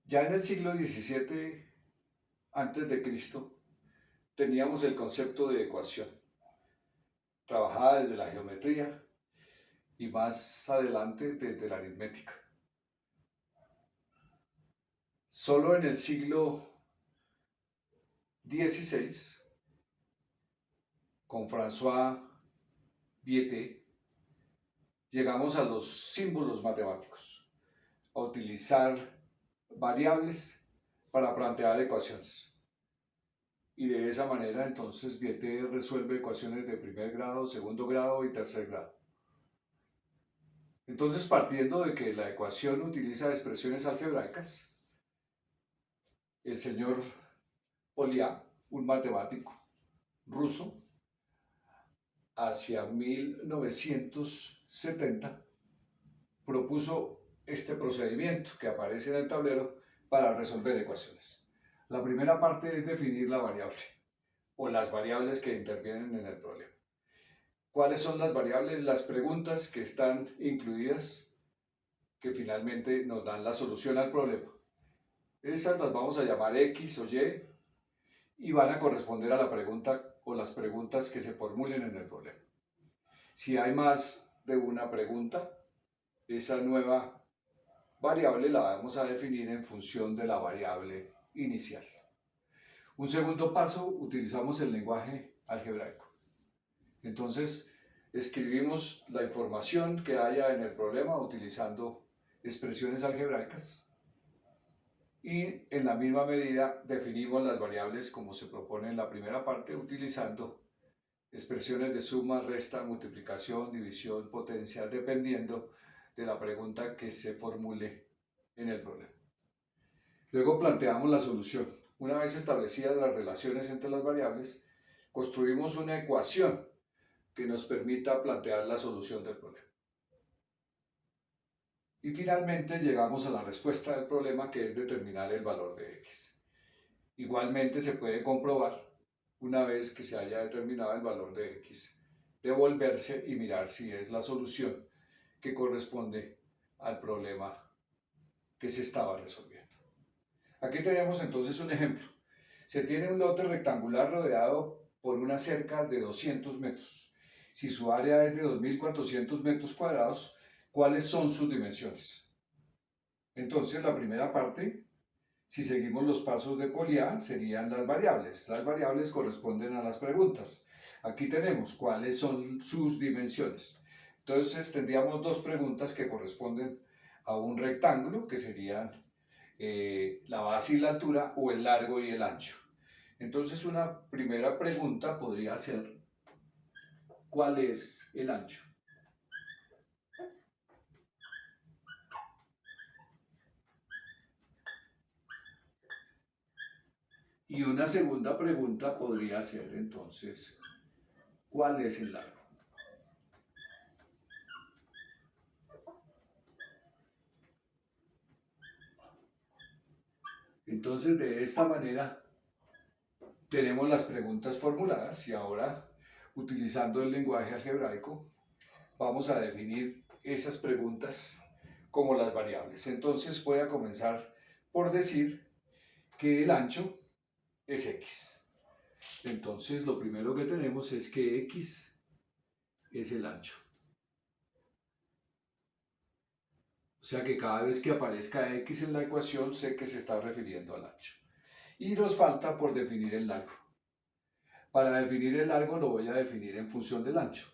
Ya en el siglo XVII antes de Cristo teníamos el concepto de ecuación, trabajada desde la geometría y más adelante desde la aritmética. Solo en el siglo XVI, con François Viete, llegamos a los símbolos matemáticos, a utilizar variables para plantear ecuaciones. Y de esa manera entonces Viete resuelve ecuaciones de primer grado, segundo grado y tercer grado. Entonces, partiendo de que la ecuación utiliza expresiones algebraicas, el señor Poliá, un matemático ruso, hacia 1970 propuso este procedimiento que aparece en el tablero para resolver ecuaciones. La primera parte es definir la variable o las variables que intervienen en el problema. ¿Cuáles son las variables? Las preguntas que están incluidas que finalmente nos dan la solución al problema. Esas las vamos a llamar X o Y van a corresponder a la pregunta o las preguntas que se formulen en el problema. Si hay más de una pregunta, esa nueva variable la vamos a definir en función de la variable inicial. Un segundo paso, utilizamos el lenguaje algebraico. Entonces, escribimos la información que haya en el problema utilizando expresiones algebraicas y en la misma medida definimos las variables como se propone en la primera parte utilizando expresiones de suma, resta, multiplicación, división, potencia, dependiendo de la pregunta que se formule en el problema. Luego planteamos la solución. Una vez establecidas las relaciones entre las variables, construimos una ecuación que nos permita plantear la solución del problema. Y finalmente llegamos a la respuesta del problema, que es determinar el valor de x. Igualmente se puede comprobar, una vez que se haya determinado el valor de x, devolverse y mirar si es la solución que corresponde al problema que se estaba resolviendo. Aquí tenemos entonces un ejemplo. Se tiene un lote rectangular rodeado por una cerca de 200 metros. Si su área es de 2.400 metros cuadrados, ¿cuáles son sus dimensiones? Entonces, la primera parte, si seguimos los pasos de Poliá, serían las variables. Las variables corresponden a las preguntas. Aquí tenemos cuáles son sus dimensiones. Entonces, tendríamos dos preguntas que corresponden a un rectángulo, que serían la base y la altura, o el largo y el ancho. Entonces, una primera pregunta podría ser, ¿cuál es el ancho? Y una segunda pregunta podría ser, entonces, ¿cuál es el largo? Entonces, de esta manera, tenemos las preguntas formuladas y ahora, utilizando el lenguaje algebraico, vamos a definir esas preguntas como las variables. Entonces, voy a comenzar por decir que el ancho es x. Entonces, lo primero que tenemos es que x es el ancho. O sea que cada vez que aparezca x en la ecuación, sé que se está refiriendo al ancho. Y nos falta por definir el largo. Para definir el largo lo voy a definir en función del ancho.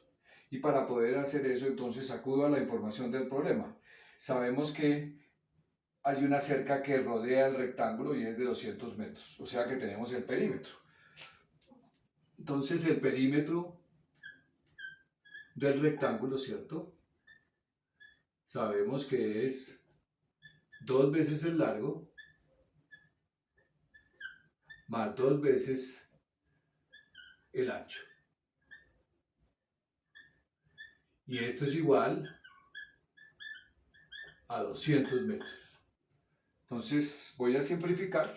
Y para poder hacer eso, entonces acudo a la información del problema. Sabemos que hay una cerca que rodea el rectángulo y es de 200 metros. O sea que tenemos el perímetro. Entonces el perímetro del rectángulo, ¿cierto? Sabemos que es 2 veces el largo más 2 veces el ancho. Y esto es igual a 200 metros. Entonces voy a simplificar.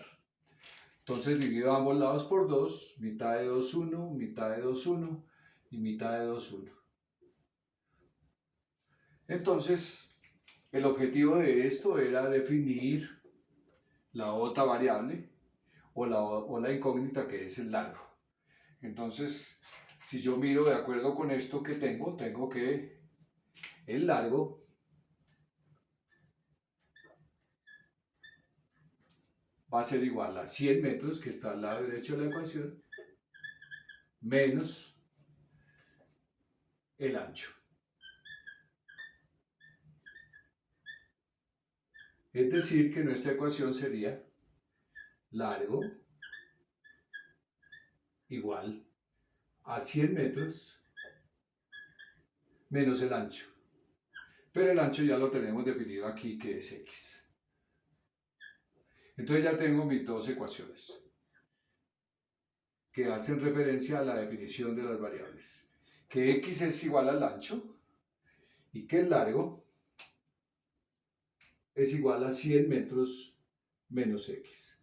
Entonces divido ambos lados por 2, mitad de 2, 1, mitad de 2, 1 y mitad de 2, 1. Entonces, el objetivo de esto era definir la otra variable o la incógnita que es el largo. Entonces, si yo miro de acuerdo con esto que tengo que el largo va a ser igual a 100 metros, que está al lado derecho de la ecuación, menos el ancho. Es decir, que nuestra ecuación sería largo igual a 100 metros menos el ancho. Pero el ancho ya lo tenemos definido aquí, que es x. Entonces ya tengo mis dos ecuaciones que hacen referencia a la definición de las variables. Que x es igual al ancho y que el largo es igual a 100 metros menos x.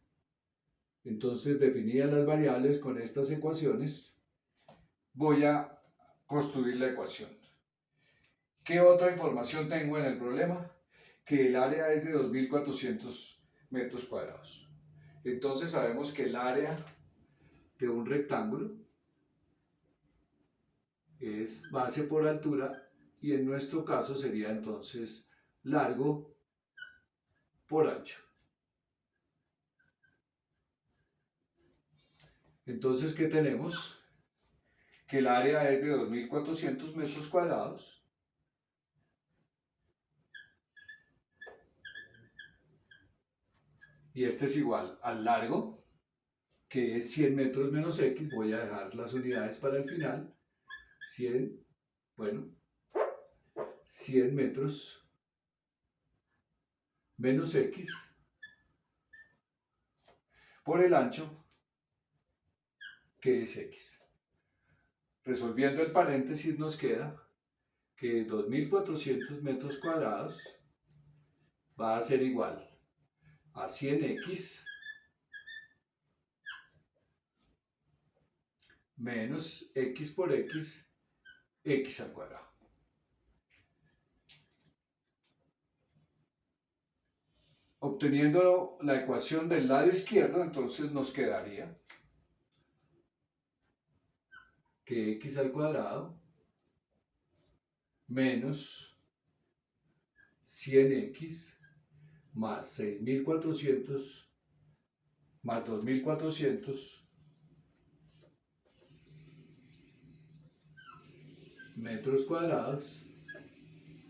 Entonces, definidas las variables con estas ecuaciones, voy a construir la ecuación. ¿Qué otra información tengo en el problema? Que el área es de 2.400 metros cuadrados. Entonces sabemos que el área de un rectángulo es base por altura y en nuestro caso sería entonces largo por ancho. Entonces, ¿qué tenemos? Que el área es de 2.400 metros cuadrados y este es igual al largo, que es 100 metros menos x. Voy a dejar las unidades para el final. 100, bueno, 100 metros menos x por el ancho, que es x. Resolviendo el paréntesis nos queda que 2.400 metros cuadrados va a ser igual a 100x menos x por x, x al cuadrado. Obteniendo la ecuación del lado izquierdo, entonces nos quedaría que x al cuadrado menos 100x más 6.400 más 2.400 metros cuadrados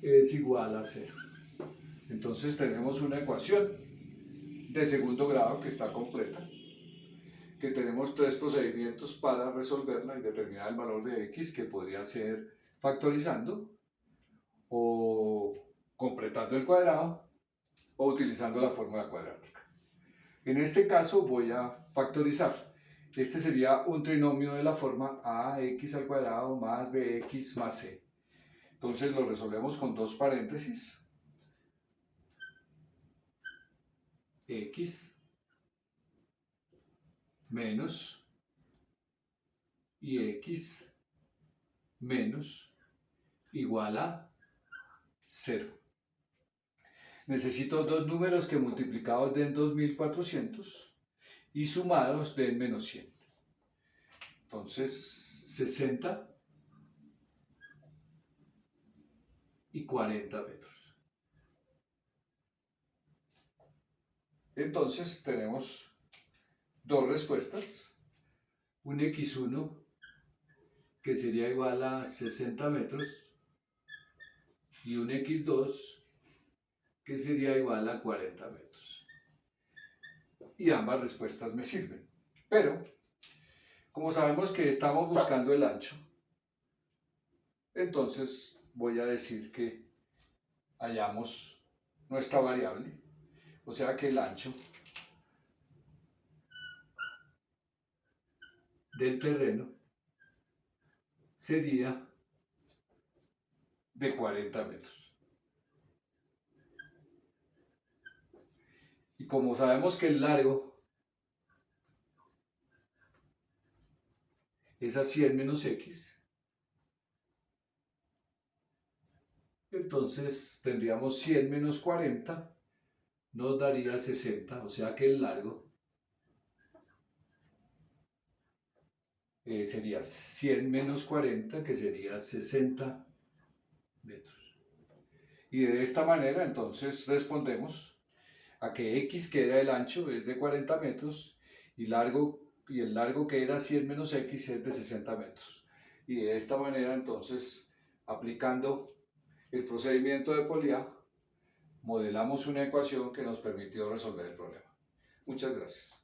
es igual a 0. Entonces tenemos una ecuación de segundo grado que está completa, que tenemos tres procedimientos para resolverla y determinar el valor de x, que podría ser factorizando o completando el cuadrado o utilizando la fórmula cuadrática. En este caso voy a factorizar. Este sería un trinomio de la forma ax al cuadrado más bx más c. Entonces lo resolvemos con dos paréntesis. X menos y x menos igual a 0. Necesito dos números que multiplicados den 2.400 y sumados den menos 100. Entonces 60 y 40 metros. Entonces tenemos dos respuestas. Un x1 que sería igual a 60 metros y un x2 que sería igual a 40 metros. Y ambas respuestas me sirven. Pero, como sabemos que estamos buscando el ancho, entonces voy a decir que hallamos nuestra variable, o sea que el ancho del terreno sería de 40 metros. Y como sabemos que el largo es a 100 menos x, entonces tendríamos 100 menos 40 nos daría 60, o sea que el largo sería 100 menos 40, que sería 60 metros. Y de esta manera entonces respondemos a que x, que era el ancho, es de 40 metros y el largo, que era 100 menos x, es de 60 metros. Y de esta manera entonces, aplicando el procedimiento de Poliá, modelamos una ecuación que nos permitió resolver el problema. Muchas gracias.